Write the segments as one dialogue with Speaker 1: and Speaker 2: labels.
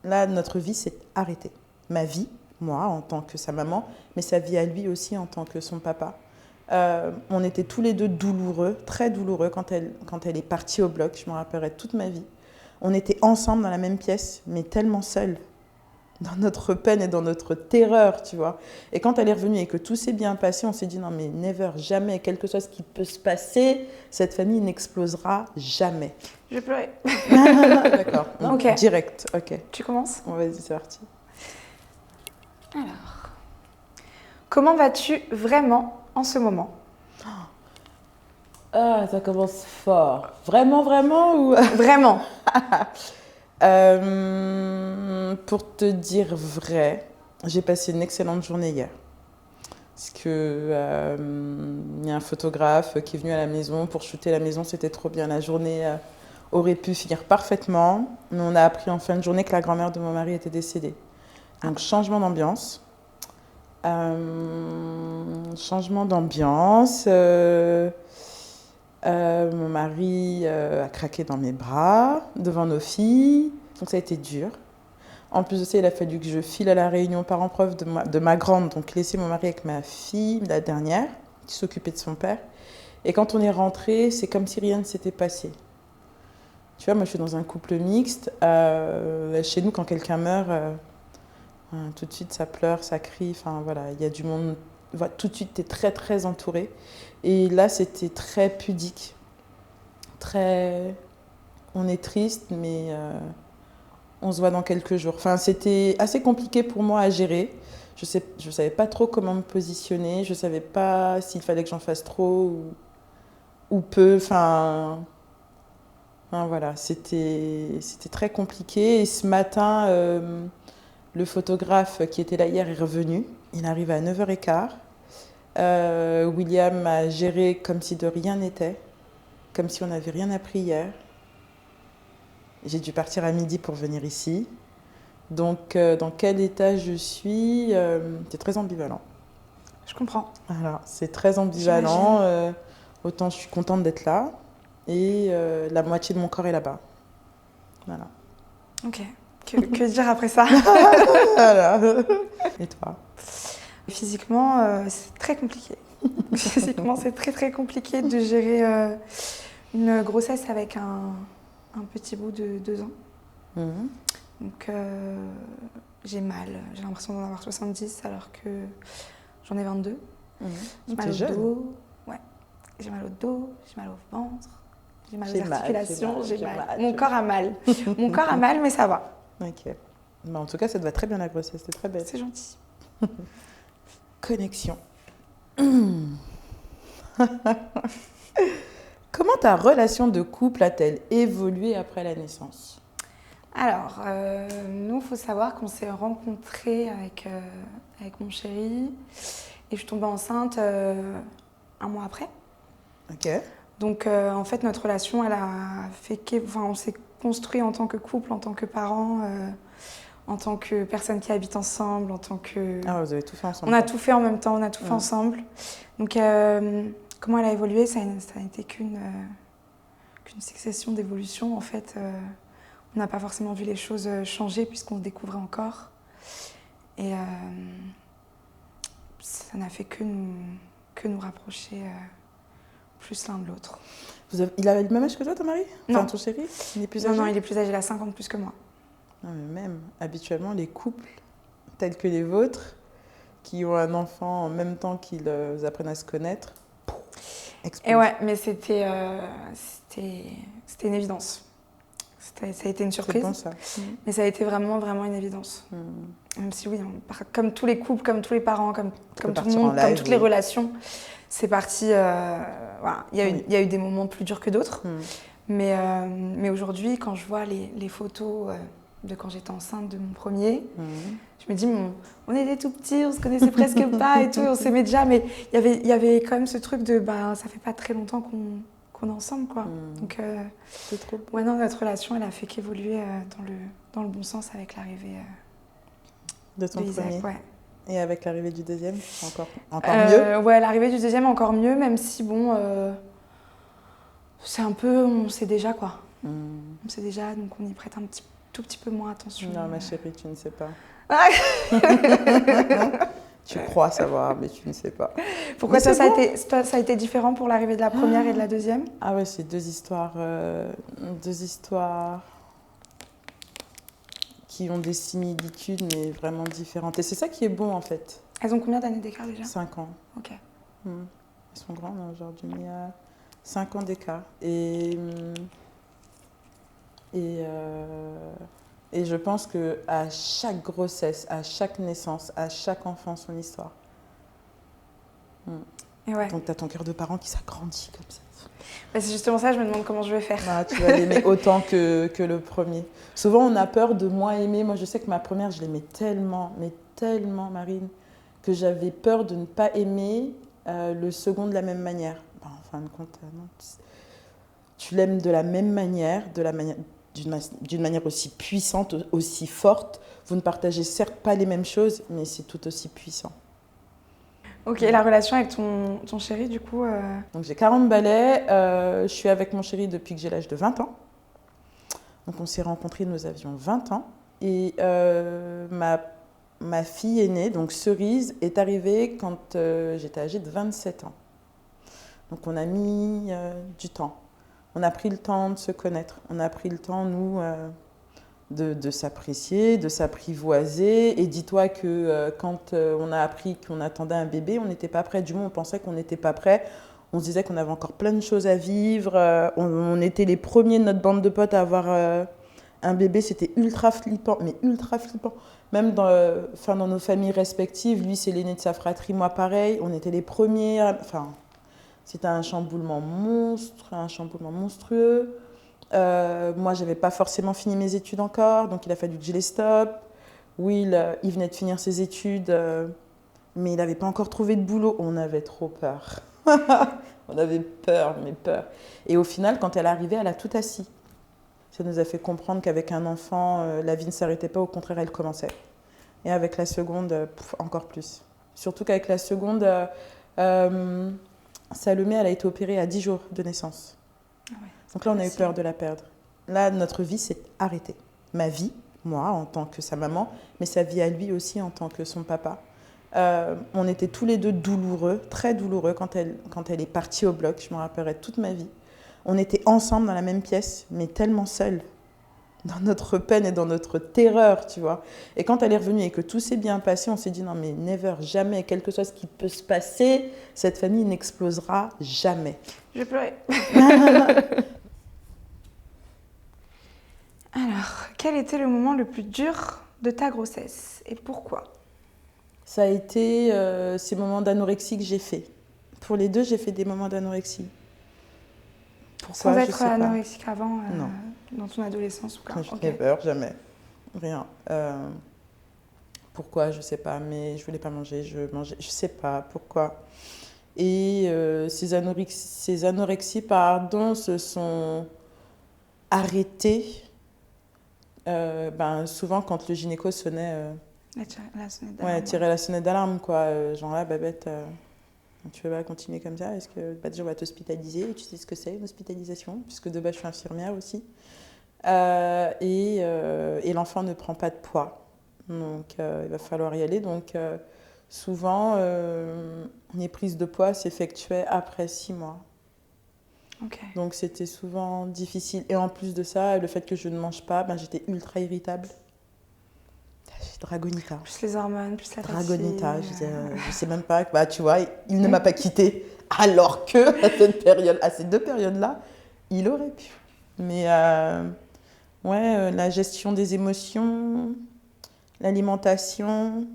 Speaker 1: Là, notre vie s'est arrêtée. Ma vie, moi, en tant que sa maman, mais sa vie à lui aussi en tant que son papa. On était tous les deux douloureux, très douloureux quand elle est partie au bloc. Je me rappellerai toute ma vie. On était ensemble dans la même pièce, mais tellement seuls, dans notre peine et dans notre terreur, tu vois. Et quand elle est revenue et que tout s'est bien passé, on s'est dit non mais never, jamais, quel que soit ce qui peut se passer, cette famille n'explosera jamais.
Speaker 2: Je vais pleurer.
Speaker 1: D'accord,
Speaker 2: Ok.
Speaker 1: direct, ok.
Speaker 2: Tu commences?
Speaker 1: Bon, vas-y, c'est parti.
Speaker 2: Alors, comment vas-tu vraiment en ce moment?
Speaker 1: Ah, ça commence fort. Vraiment, vraiment ou...
Speaker 2: Vraiment.
Speaker 1: Pour te dire vrai, j'ai passé une excellente journée hier. Parce que y a un photographe qui est venu à la maison pour shooter la maison, c'était trop bien. La journée aurait pu finir parfaitement, mais on a appris en fin de journée que la grand-mère de mon mari était décédée. Donc changement d'ambiance. Changement d'ambiance. Mon mari a craqué dans mes bras, devant nos filles. Donc ça a été dur. En plus de ça, il a fallu que je file à la réunion parents-prof de ma grande, donc laisser mon mari avec ma fille, la dernière, qui s'occupait de son père. Et quand on est rentré, c'est comme si rien ne s'était passé. Tu vois, moi je suis dans un couple mixte. Chez nous, quand quelqu'un meurt, tout de suite ça pleure, ça crie. Enfin voilà, il y a du monde. Tout de suite, tu es très très entouré. Et là, c'était très pudique. Très. On est triste, mais. On se voit dans quelques jours. Enfin, c'était assez compliqué pour moi à gérer. Je savais pas trop comment me positionner. Je savais pas s'il fallait que j'en fasse trop ou peu. Voilà, c'était très compliqué. Et ce matin, le photographe qui était là hier est revenu. Il arrive à 9h15. William a géré comme si de rien n'était, comme si on n'avait rien appris hier. J'ai dû partir à midi pour venir ici. Donc, dans quel état je suis, c'est très ambivalent.
Speaker 2: Je comprends.
Speaker 1: Voilà, c'est très ambivalent. Autant je suis contente d'être là et la moitié de mon corps est là-bas. Voilà.
Speaker 2: Ok. Que dire après ça?
Speaker 1: Voilà. Et toi?
Speaker 2: Physiquement, c'est très compliqué. Physiquement, c'est très très compliqué de gérer une grossesse avec un petit bout de 2 ans.
Speaker 1: Mhm.
Speaker 2: Donc j'ai mal, j'ai l'impression d'en avoir 70 alors que j'en ai 22. J'ai mal au dos, ouais. J'ai mal au dos, j'ai mal au ventre, j'ai mal aux articulations, j'ai mal. Mon corps a mal. Mon corps a mal, mais ça va.
Speaker 1: Ok. Bah, en tout cas, ça te va très bien la grossesse, c'est très belle.
Speaker 2: C'est gentil.
Speaker 1: Connexion. Comment ta relation de couple a-t-elle évolué après la naissance?
Speaker 2: Alors, nous, il faut savoir qu'on s'est rencontrés avec mon chéri et je suis tombée enceinte 1 mois après.
Speaker 1: Ok.
Speaker 2: Donc, en fait, notre relation, elle a fait on s'est construit en tant que couple, en tant que parents, en tant que personnes qui habitent ensemble, en tant que...
Speaker 1: Ah, vous avez tout fait ensemble.
Speaker 2: On a tout fait en même temps, on a tout fait ensemble. Donc, comment elle a évolué, ça n'a été qu'une succession d'évolutions, en fait. On n'a pas forcément vu les choses changer puisqu'on se découvrait encore. Et ça n'a fait que nous rapprocher plus l'un de l'autre.
Speaker 1: Il a le même âge que toi, ton mari?
Speaker 2: Non.
Speaker 1: Enfin, ton chéri? Il est plus âgé?
Speaker 2: Non, il est plus âgé, il a 50 plus que moi.
Speaker 1: Non, mais même, habituellement, les couples tels que les vôtres, qui ont un enfant en même temps qu'ils apprennent à se connaître, explosent.
Speaker 2: Et ouais, mais c'était une évidence. Ça a été une surprise,
Speaker 1: C'est bon, ça.
Speaker 2: mais ça a été vraiment, vraiment une évidence. Même si oui, comme tous les couples, comme tous les parents, comme tout le monde, comme toutes les relations, c'est parti. Voilà. Il y a eu des moments plus durs que d'autres, mais aujourd'hui, quand je vois les photos de quand j'étais enceinte de mon premier, je me dis, on était tout petits, on se connaissait presque pas et tout, on s'aimait déjà, mais il y avait quand même ce truc de, ça fait pas très longtemps qu'on est ensemble, quoi. Donc,
Speaker 1: c'est trop beau.
Speaker 2: Ouais, non, notre relation, elle a fait qu'évoluer dans le bon sens avec l'arrivée
Speaker 1: de ton
Speaker 2: Isaac,
Speaker 1: premier.
Speaker 2: ouais.
Speaker 1: Et avec l'arrivée du deuxième, encore mieux.
Speaker 2: Ouais, l'arrivée du deuxième, encore mieux, même si, bon, c'est un peu, on sait déjà, quoi. On sait déjà, donc on y prête un tout petit peu moins attention.
Speaker 1: Non, ma chérie, tu ne sais pas.
Speaker 2: Ah.
Speaker 1: Tu crois savoir, mais tu ne sais pas.
Speaker 2: Pourquoi ça a été différent pour l'arrivée de la première et de la deuxième?
Speaker 1: Ah ouais, c'est deux histoires qui ont des similitudes, mais vraiment différentes. Et c'est ça qui est bon, en fait.
Speaker 2: Elles ont combien d'années d'écart déjà?
Speaker 1: 5 ans.
Speaker 2: Ok.
Speaker 1: Elles sont grandes, hein, aujourd'hui, mais 5 ans d'écart. Et je pense qu'à chaque grossesse, à chaque naissance, à chaque enfant, son histoire.
Speaker 2: Et ouais.
Speaker 1: Donc, tu as ton cœur de parent qui s'agrandit comme ça.
Speaker 2: Bah, c'est justement ça, je me demande comment je vais faire.
Speaker 1: Ah, tu vas l'aimer autant que le premier. Souvent, on a peur de moins aimer. Moi, je sais que ma première, je l'aimais tellement, mais tellement, Marine, que j'avais peur de ne pas aimer le second de la même manière. Ben, en fin de compte, non. Tu l'aimes de la même manière, d'une manière aussi puissante, aussi forte. Vous ne partagez certes pas les mêmes choses, mais c'est tout aussi puissant.
Speaker 2: Ok, la relation avec ton chéri, du coup
Speaker 1: Donc j'ai 40 balais, je suis avec mon chéri depuis que j'ai l'âge de 20 ans. Donc on s'est rencontrés, nous avions 20 ans. Et ma fille aînée, donc Cerise, est arrivée quand j'étais âgée de 27 ans. Donc on a mis du temps. On a pris le temps de se connaître. On a pris le temps, nous, de s'apprécier, de s'apprivoiser. Et dis-toi que quand on a appris qu'on attendait un bébé, on n'était pas prêt. Du moins, on pensait qu'on n'était pas prêt. On se disait qu'on avait encore plein de choses à vivre. On était les premiers de notre bande de potes à avoir un bébé. C'était ultra flippant, mais ultra flippant. Même dans nos familles respectives, lui, c'est l'aîné de sa fratrie, moi pareil. On était les premiers. Enfin, c'était un chamboulement monstrueux. Moi, je n'avais pas forcément fini mes études encore, donc il a fallu que je les stoppe. Will, il venait de finir ses études, mais il n'avait pas encore trouvé de boulot. On avait trop peur. On avait peur, mais peur. Et au final, quand elle est arrivée, elle a tout assis. Ça nous a fait comprendre qu'avec un enfant, la vie ne s'arrêtait pas, au contraire, elle commençait. Et avec la seconde, encore plus. Surtout qu'avec la seconde, Salomé, elle a été opérée à 10 jours de naissance. Ah ouais, donc là, on a eu peur de la perdre. Là, notre vie s'est arrêtée. Ma vie, moi, en tant que sa maman, mais sa vie à lui aussi en tant que son papa. On était tous les deux douloureux, très douloureux quand elle est partie au bloc. Je me rappellerai toute ma vie. On était ensemble dans la même pièce, mais tellement seuls, dans notre peine et dans notre terreur, tu vois. Et quand elle est revenue et que tout s'est bien passé, on s'est dit non mais never, jamais, quel que soit ce qui peut se passer, cette famille n'explosera jamais.
Speaker 2: Je vais pleurer. Alors, quel était le moment le plus dur de ta grossesse et pourquoi?
Speaker 1: Ça a été ces moments d'anorexie que j'ai fait. Pour les deux, j'ai fait des moments d'anorexie.
Speaker 2: Pourquoi? Sans être anorexique avant, dans ton adolescence ou quoi?
Speaker 1: Je n'ai peur, jamais. Rien. Pourquoi? Je ne sais pas, mais je ne voulais pas manger, je mangeais, je ne sais pas pourquoi. Et ces anorexies, se sont arrêtées. Souvent, quand le gynéco sonnait... tirer la sonnette d'alarme, quoi. Genre là, Babette, tu veux pas continuer comme ça? Est-ce que déjà on va t'hospitaliser? Tu sais ce que c'est, une hospitalisation? Puisque de base, je suis infirmière aussi. Et l'enfant ne prend pas de poids. Donc, il va falloir y aller. Donc, souvent, les prises de poids s'effectuaient après 6 mois.
Speaker 2: Okay.
Speaker 1: Donc, c'était souvent difficile. Et en plus de ça, le fait que je ne mange pas, j'étais ultra irritable. Dragonita.
Speaker 2: Plus les hormones, plus la fatigue.
Speaker 1: Dragonita, je sais même pas. Tu vois, il ne m'a pas quittée. Alors que, à ces 2 périodes-là, il aurait pu. Mais, la gestion des émotions, l'alimentation.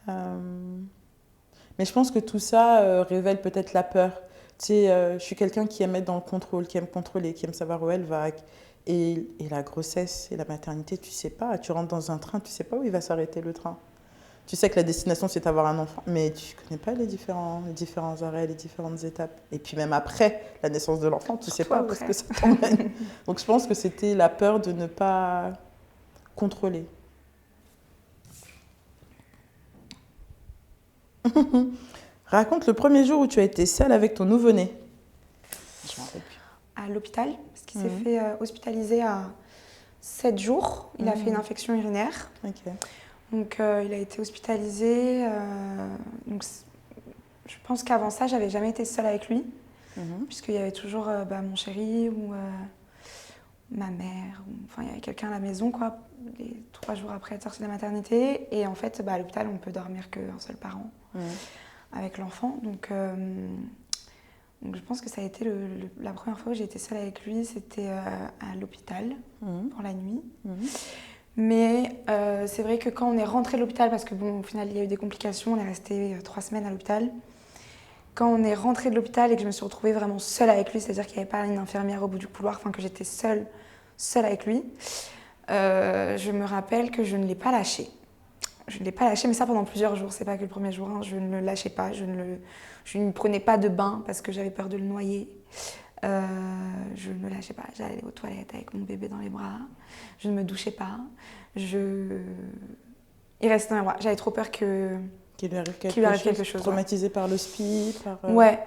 Speaker 1: Mais je pense que tout ça révèle peut-être la peur. Tu sais, je suis quelqu'un qui aime être dans le contrôle, qui aime contrôler, qui aime savoir où elle va. Et la grossesse et la maternité, tu sais pas. Tu rentres dans un train, tu sais pas où il va s'arrêter le train. Tu sais que la destination, c'est d'avoir un enfant, mais tu connais pas les différents arrêts, les différentes étapes. Et puis même après la naissance de l'enfant, tu sais pas où est-ce que ça t'emmène. Donc je pense que c'était la peur de ne pas contrôler. Raconte le premier jour où tu as été seule avec ton nouveau-né.
Speaker 2: À l'hôpital, parce qu'il s'est fait hospitaliser 7 jours. Il a fait une infection urinaire.
Speaker 1: Ok.
Speaker 2: Donc, il a été hospitalisé. Donc, je pense qu'avant ça, j'avais jamais été seule avec lui. Puisqu'il y avait toujours mon chéri ou ma mère. Enfin, il y avait quelqu'un à la maison, quoi, les 3 jours après être sortie de la maternité. Et en fait, à l'hôpital, on peut dormir qu'un seul parent avec l'enfant. Donc, je pense que ça a été la première fois où j'ai été seule avec lui, c'était à l'hôpital pour la nuit. Mais c'est vrai que quand on est rentré de l'hôpital, parce que au final il y a eu des complications, on est resté 3 semaines à l'hôpital. Quand on est rentré de l'hôpital et que je me suis retrouvée vraiment seule avec lui, c'est-à-dire qu'il n'y avait pas une infirmière au bout du couloir, enfin que j'étais seule avec lui, je me rappelle que je ne l'ai pas lâché. Je ne l'ai pas lâché, mais ça pendant plusieurs jours. C'est pas que le premier jour, je ne le lâchais pas. Je ne prenais pas de bain parce que j'avais peur de le noyer. Je ne me lâchais pas. J'allais aux toilettes avec mon bébé dans les bras. Je ne me douchais pas. Il restait dans mes bras. J'avais trop peur qu'il lui arrive quelque chose.
Speaker 1: Traumatisé par le SPI
Speaker 2: Ouais,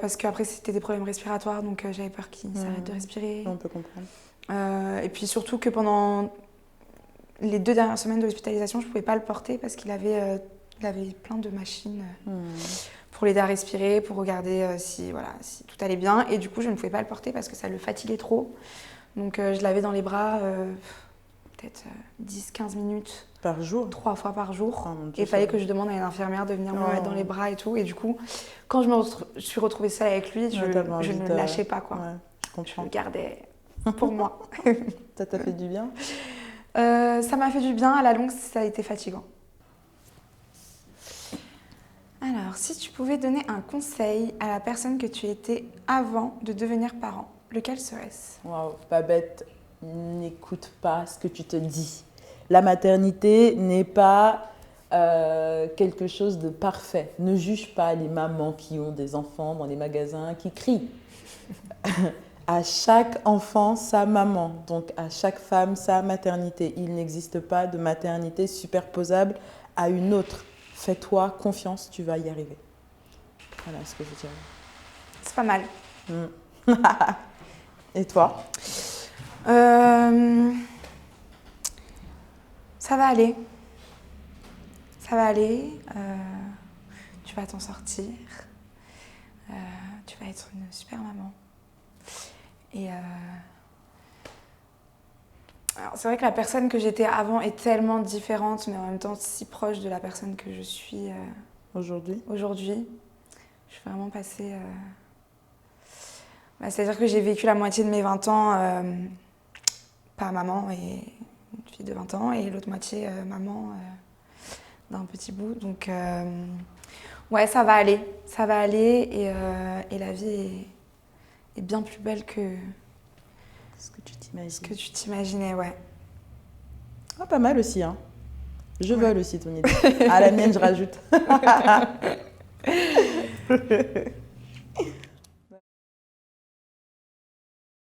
Speaker 2: parce qu'après c'était des problèmes respiratoires, donc j'avais peur qu'il s'arrête de respirer.
Speaker 1: On peut comprendre.
Speaker 2: Et puis surtout que pendant les 2 dernières semaines de l'hospitalisation, je ne pouvais pas le porter parce qu'il avait plein de machines pour l'aider à respirer, pour regarder si tout allait bien. Et du coup, je ne pouvais pas le porter parce que ça le fatiguait trop. Donc je l'avais dans les bras peut-être 10-15 minutes.
Speaker 1: Par jour
Speaker 2: 3 fois par jour.
Speaker 1: Oh,
Speaker 2: et il fallait que je demande à une infirmière de venir me mettre dans les bras et tout. Et du coup, quand je suis retrouvée seule avec lui, je ne le lâchais pas, quoi. Je le gardais pour moi.
Speaker 1: Ça t'a fait du bien
Speaker 2: Ça m'a fait du bien. À la longue, ça a été fatigant. Alors, si tu pouvais donner un conseil à la personne que tu étais avant de devenir parent, lequel serait-ce ?
Speaker 1: Waouh, pas bête. N'écoute pas ce que tu te dis. La maternité n'est pas quelque chose de parfait. Ne juge pas les mamans qui ont des enfants dans les magasins qui crient. À chaque enfant, sa maman. Donc, à chaque femme, sa maternité. Il n'existe pas de maternité superposable à une autre. Fais-toi confiance, tu vas y arriver. Voilà ce que je dirais.
Speaker 2: C'est pas mal.
Speaker 1: Et toi ?
Speaker 2: Ça va aller. Ça va aller. Tu vas t'en sortir. Tu vas être une super maman. Et alors, c'est vrai que la personne que j'étais avant est tellement différente, mais en même temps si proche de la personne que je suis
Speaker 1: aujourd'hui.
Speaker 2: Je suis vraiment passée... c'est-à-dire que j'ai vécu la moitié de mes 20 ans pas maman et une fille de 20 ans, et l'autre moitié maman d'un petit bout. Donc ouais, ça va aller. Ça va aller et la vie est bien plus belle que
Speaker 1: ce que tu t'imagines.
Speaker 2: Ce que tu t'imaginais, ouais.
Speaker 1: Ah, pas mal aussi, hein. Je vole aussi ton idée. À la mienne, je rajoute.